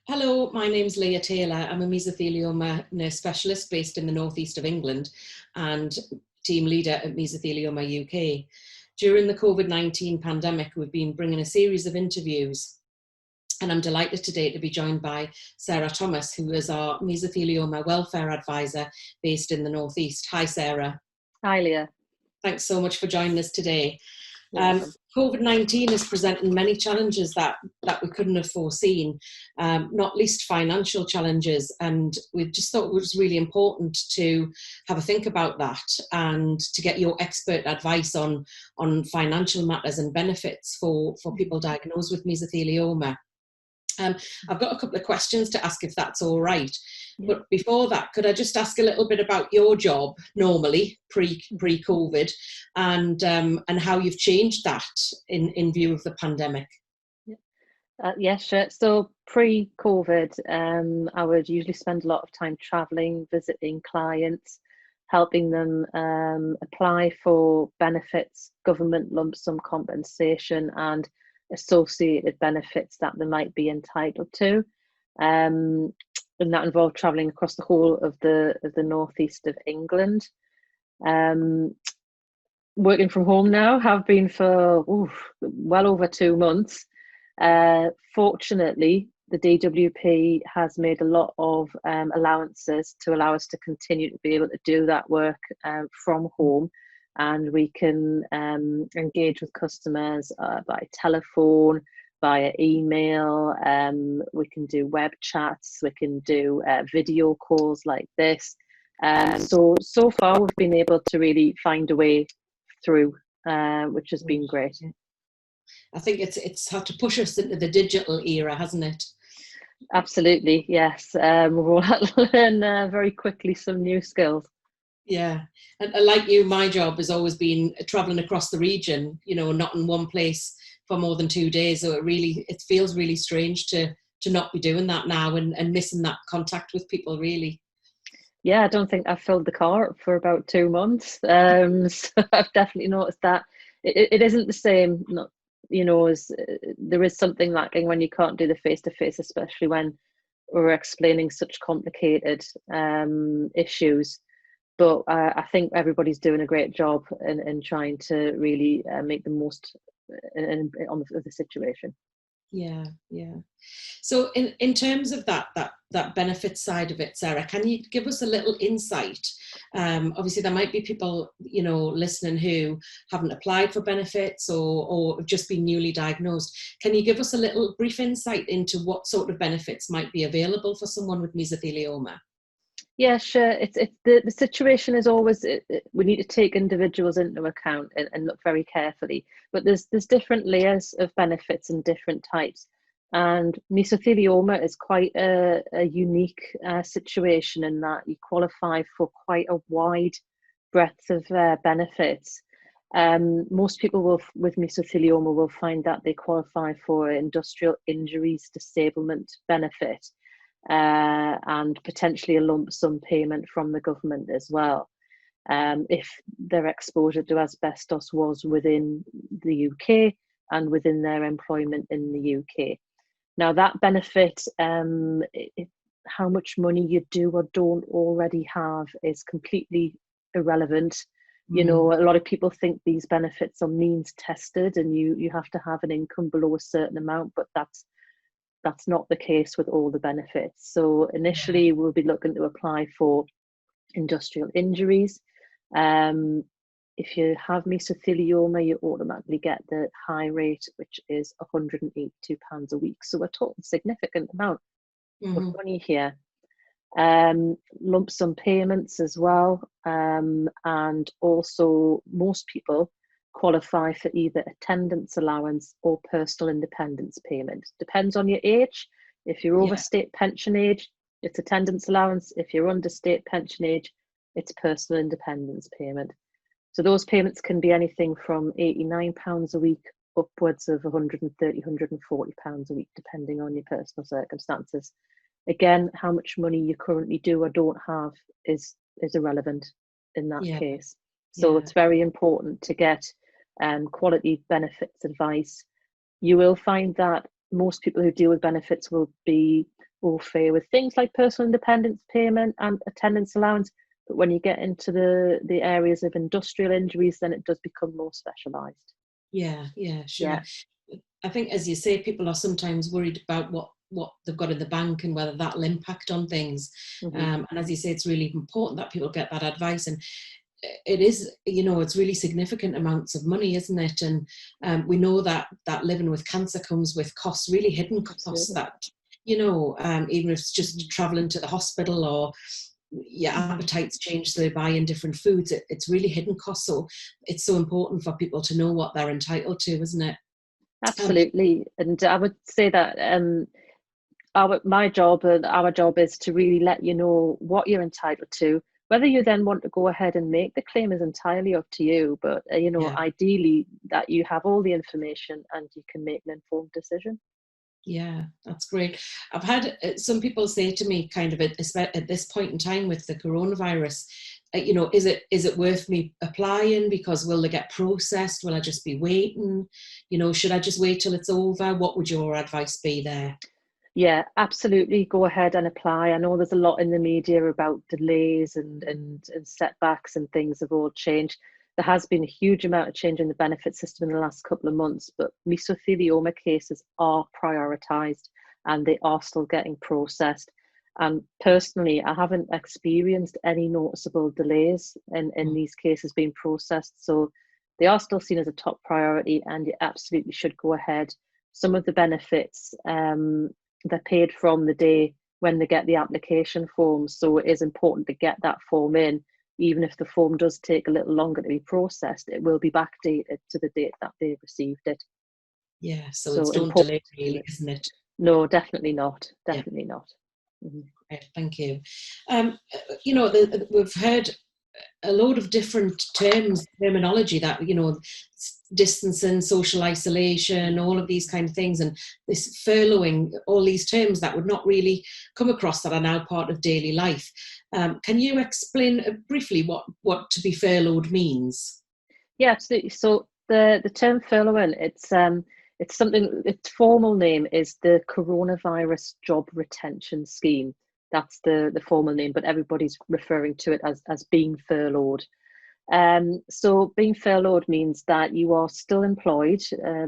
Hello, my name's Leah Taylor. I'm a mesothelioma nurse specialist based in the northeast of England and team leader at Mesothelioma UK. During the COVID-19 pandemic, we've been bringing a series of interviews, and I'm delighted today to be joined by Sarah Thomas, who is our Mesothelioma Welfare Adviser based in the northeast. Hi, Sarah. Hi, Leah. Thanks so much for joining us today. COVID-19 is presenting many challenges that we couldn't have foreseen, not least financial challenges. And we just thought it was really important to have a think about that and to get your expert advice on financial matters and benefits for people diagnosed with mesothelioma. I've got a couple of questions to ask if that's all right. Yeah. But before that, could I just ask a little bit about your job normally pre-COVID and how you've changed that in view of the pandemic? Yeah, sure. So pre-COVID, I would usually spend a lot of time traveling, visiting clients, helping them apply for benefits, government lump sum compensation, and associated benefits that they might be entitled to, and that involved travelling across the whole of the northeast of England. Working from home now, have been for well over 2 months. Fortunately, the DWP has made a lot of allowances to allow us to continue to be able to do that work from home. And we can engage with customers by telephone, via email, we can do web chats, we can do video calls like this. So far we've been able to really find a way through, which has been great. I think it's had to push us into the digital era, hasn't it? Absolutely, yes. We've all had to learn very quickly some new skills. Yeah, and like you, my job has always been traveling across the region, not in one place for more than 2 days. So it feels really strange to not be doing that now and missing that contact with people, really. Yeah, I don't think I've filled the car up for about 2 months. So I've definitely noticed that it isn't the same, as there is something lacking when you can't do the face-to-face, especially when we're explaining such complicated issues. But I think everybody's doing a great job in trying to really make the most of the situation. Yeah. So in terms of that benefit side of it, Sarah, can you give us a little insight? Obviously, there might be people, listening who haven't applied for benefits or have just been newly diagnosed. Can you give us a little brief insight into what sort of benefits might be available for someone with mesothelioma? Yeah, sure. It's the situation is always, we need to take individuals into account and look very carefully. But there's different layers of benefits and different types. And mesothelioma is quite a unique situation in that you qualify for quite a wide breadth of benefits. Most people with mesothelioma will find that they qualify for industrial injuries disablement benefit. And potentially a lump sum payment from the government as well, if their exposure to asbestos was within the UK and within their employment in the UK. Now that benefit, how much money you do or don't already have is completely irrelevant. A lot of people think these benefits are means tested and you have to have an income below a certain amount, but that's not the case with all the benefits. So initially we'll be looking to apply for industrial injuries. If you have mesothelioma, you automatically get the high rate, which is £182 a week. So we're talking significant amount of money here. Lump sum payments as well. And also most people qualify for either attendance allowance or personal independence payment. Depends on your age. If you're over state pension age, it's attendance allowance. If you're under state pension age, it's personal independence payment. So those payments can be anything from £89 a week upwards of £130, £140 a week, depending on your personal circumstances. Again, how much money you currently do or don't have is irrelevant in that case. So it's very important to get quality benefits advice. You will find that most people who deal with benefits will be au fait with things like personal independence payment and attendance allowance. But when you get into the areas of industrial injuries, then it does become more specialised. Yeah, sure. Yeah. I think, as you say, people are sometimes worried about what they've got in the bank and whether that will impact on things. And as you say, it's really important that people get that advice. And it is, it's really significant amounts of money, isn't it? And we know that living with cancer comes with costs, really hidden costs. Absolutely. That, even if it's just traveling to the hospital, or your appetites change, so they buy in different foods, it's really hidden costs. So it's so important for people to know what they're entitled to, isn't it? Absolutely. And I would say that my job and our job is to really let you know what you're entitled to. Whether you then want to go ahead and make the claim is entirely up to you, but ideally that you have all the information and you can make an informed decision. Yeah, that's great. I've had some people say to me, kind of at this point in time with the coronavirus, is it worth me applying, because will they get processed? Will I just be waiting? Should I just wait till it's over? What would your advice be there? Yeah, absolutely. Go ahead and apply. I know there's a lot in the media about delays and setbacks and things have all changed. There has been a huge amount of change in the benefit system in the last couple of months, but mesothelioma cases are prioritised and they are still getting processed. And personally, I haven't experienced any noticeable delays in these cases being processed. So they are still seen as a top priority, and you absolutely should go ahead. Some of the benefits, they're paid from the day when they get the application form. So it is important to get that form in. Even if the form does take a little longer to be processed, it will be backdated to the date that they received it. Yeah, so it's don't delay, really, isn't it? No, definitely not. Definitely not. Mm-hmm. Right, thank you. We've heard a load of different terminology that, distancing, social isolation, all of these kind of things, and this furloughing, all these terms that would not really come across that are now part of daily life. Can you explain briefly what to be furloughed means? Yeah, absolutely. So the term furloughing, it's something, its formal name is the Coronavirus Job Retention Scheme. That's the formal name, but everybody's referring to it as being furloughed. So being furloughed means that you are still employed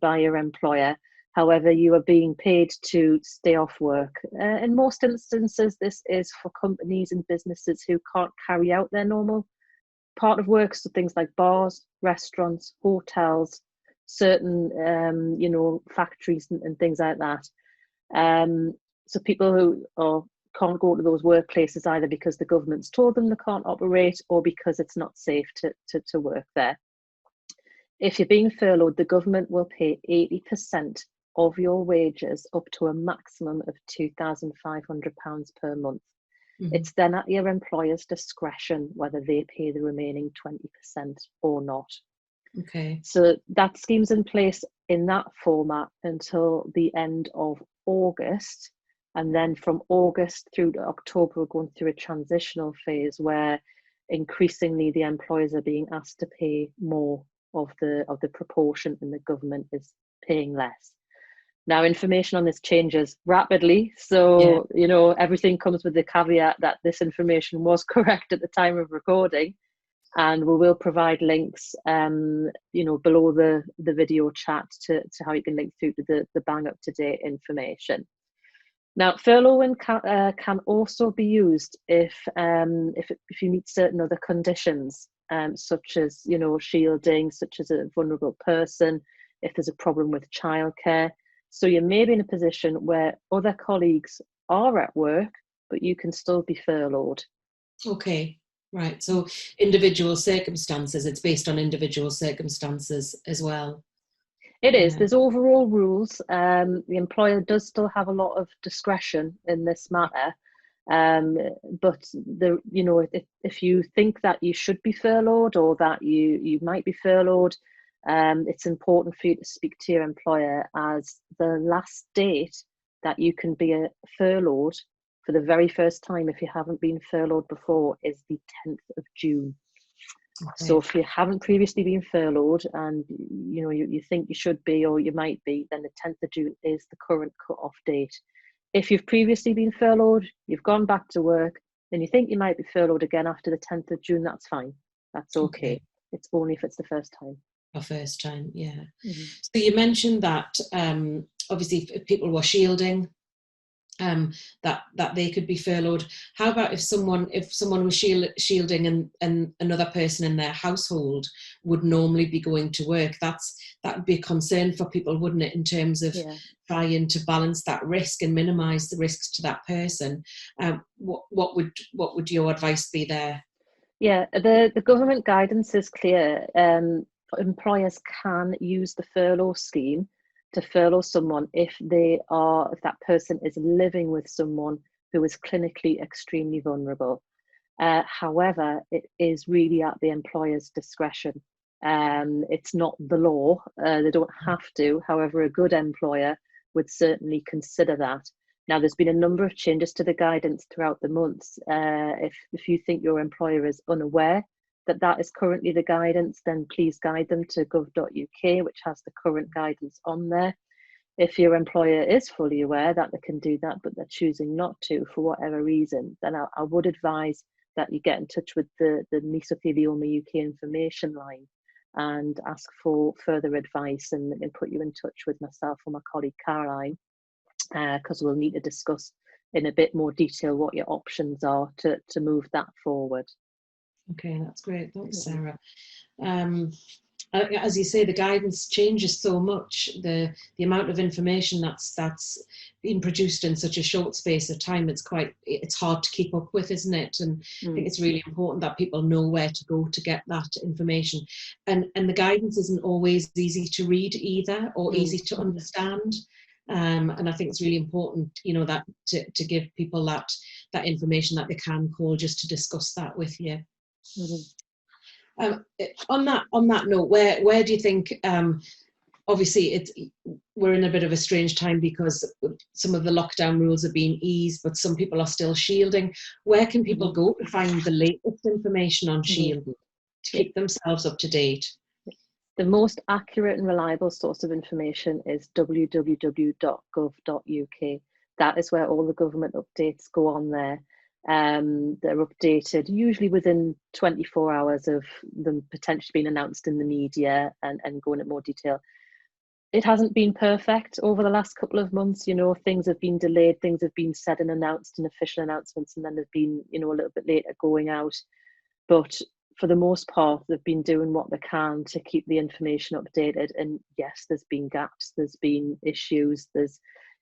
by your employer. However, you are being paid to stay off work. In most instances, this is for companies and businesses who can't carry out their normal part of work, so things like bars, restaurants, hotels, certain factories and things like that. So people who can't go to those workplaces either because the government's told them they can't operate, or because it's not safe to work there. If you're being furloughed, the government will pay 80% of your wages up to a maximum of £2,500 per month. Mm-hmm. It's then at your employer's discretion whether they pay the remaining 20% or not. Okay. So that scheme's in place in that format until the end of August. And then from August through to October, we're going through a transitional phase where increasingly the employers are being asked to pay more of the proportion, and the government is paying less. Now, information on this changes rapidly. So, everything comes with the caveat that this information was correct at the time of recording. And we will provide links, below the video chat to how you can link through to the bang up to date information. Now, furloughing can also be used if you meet certain other conditions, such as shielding, such as a vulnerable person, if there's a problem with childcare. So you may be in a position where other colleagues are at work, but you can still be furloughed. Okay, right. So individual circumstances, it's based on individual circumstances as well. It is. There's overall rules. The employer does still have a lot of discretion in this matter. But if you think that you should be furloughed, or that you might be furloughed, it's important for you to speak to your employer, as the last date that you can be furloughed for the very first time, if you haven't been furloughed before, is the 10th of June. Okay. So if you haven't previously been furloughed and you think you should be or you might be, then the 10th of June is the current cut-off date. If you've previously been furloughed, you've gone back to work, and you think you might be furloughed again after the 10th of June, that's fine. That's okay. It's only if it's the first time. Our first time, yeah. Mm-hmm. So you mentioned that obviously if people were shielding, that they could be furloughed. How about if someone was shielding and another person in their household would normally be going to work? That would be a concern for people, wouldn't it, in terms of trying to balance that risk and minimise the risks to that person. What would your advice be there? Yeah, the government guidance is clear. Employers can use the furlough scheme to furlough someone if that person is living with someone who is clinically extremely vulnerable. However, it is really at the employer's discretion. It's not the law. They don't have to. However, a good employer would certainly consider that. Now, there's been a number of changes to the guidance throughout the months. If you think your employer is unaware that is currently the guidance, then please guide them to gov.uk, which has the current guidance on there. If your employer is fully aware that they can do that, but they're choosing not to for whatever reason, then I would advise that you get in touch with the Mesothelioma UK information line and ask for further advice, and put you in touch with myself or my colleague Caroline, because we'll need to discuss in a bit more detail what your options are to move that forward. Okay, that's great. Thanks, Sarah. As you say, the guidance changes so much. The amount of information that's been produced in such a short space of time, it's hard to keep up with, isn't it? And I think it's really important that people know where to go to get that information. And the guidance isn't always easy to read either, or easy to understand. And I think it's really important, that to give people that information that they can call just to discuss that with you. On that note, where do you think? Obviously, we're in a bit of a strange time because some of the lockdown rules are being eased, but some people are still shielding. Where can people go to find the latest information on shielding to keep themselves up to date? The most accurate and reliable source of information is www.gov.uk. That is where all the government updates go on there. They're updated usually within 24 hours of them potentially being announced in the media and going into more detail. It hasn't been perfect over the last couple of months. Things have been delayed, things have been said and announced in official announcements, and then they've been, a little bit later going out. But for the most part, they've been doing what they can to keep the information updated. And yes, there's been gaps, there's been issues,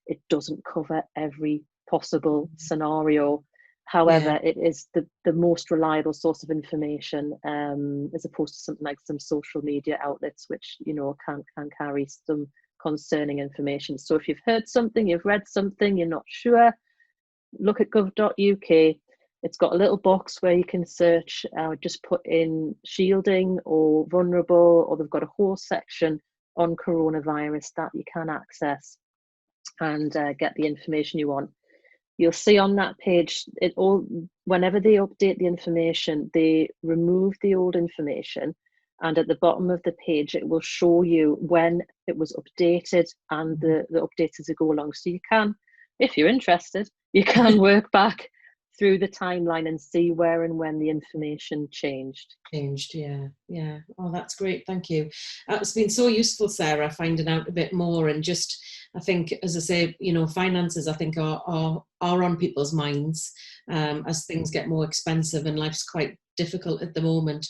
it doesn't cover every possible scenario. However, it is the most reliable source of information, as opposed to something like some social media outlets, which, can carry some concerning information. So if you've heard something, you've read something, you're not sure, look at gov.uk. It's got a little box where you can search, just put in shielding or vulnerable, or they've got a whole section on coronavirus that you can access and get the information you want. You'll see on that page, whenever they update the information, they remove the old information, and at the bottom of the page, it will show you when it was updated and the updates as they go along. So you can, if you're interested, you can work back through the timeline and see where and when the information changed. Yeah. Oh, that's great. Thank you. It's been so useful, Sarah, finding out a bit more. And just, I think, as I say, finances, I think, are on people's minds as things get more expensive and life's quite difficult at the moment.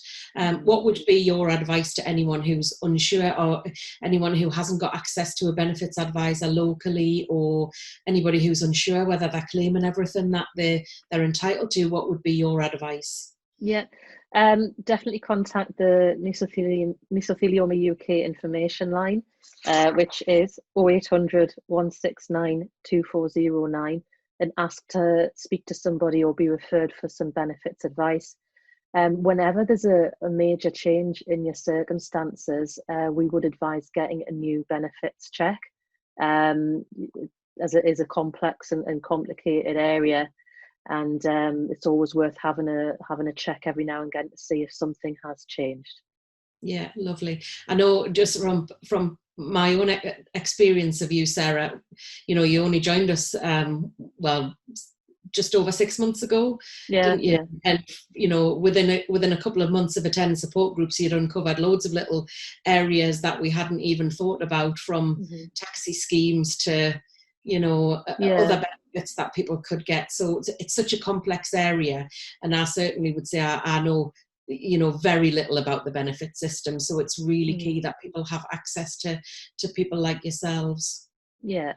What would be your advice to anyone who's unsure, or anyone who hasn't got access to a benefits advisor locally, or anybody who's unsure whether they're claiming everything that they're entitled to? What would be your advice? Yeah, definitely contact the Mesothelioma UK information line, which is 0800 169 2409, and ask to speak to somebody or be referred for some benefits advice. Whenever there's a major change in your circumstances, we would advise getting a new benefits check, as it is a complex and complicated area. And it's always worth having a check every now and again to see if something has changed. Yeah, lovely. I know just from my own experience of you, Sarah, you know, you only joined us, well, just over 6 months ago, didn't you? Yeah. And, you know, within a couple of months of attending support groups, you'd uncovered loads of little areas that we hadn't even thought about, from taxi schemes to, you know, other benefits that people could get. So it's such a complex area. And I certainly would say I know, you know, very little about the benefit system. So it's really key that people have access to people like yourselves. Yeah,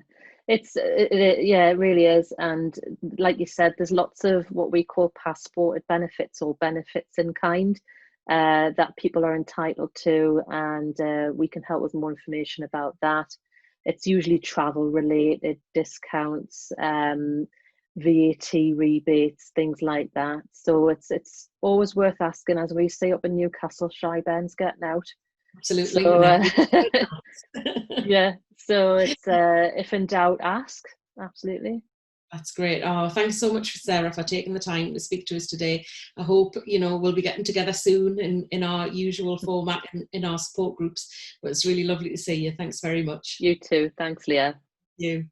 it really is. And like you said, there's lots of what we call passported benefits, or benefits in kind, that people are entitled to, and we can help with more information about that. It's usually travel related, discounts, VAT rebates, things like that. So it's always worth asking, as we say up in Newcastle, shy Ben's getting out. Absolutely. So yeah, so it's if in doubt, ask. Absolutely. That's great. Oh, thanks so much, Sarah, for taking the time to speak to us today. I hope, you know, we'll be getting together soon in our usual format in our support groups. But it's really lovely to see you. Thanks very much. You too. Thanks, Leah. You.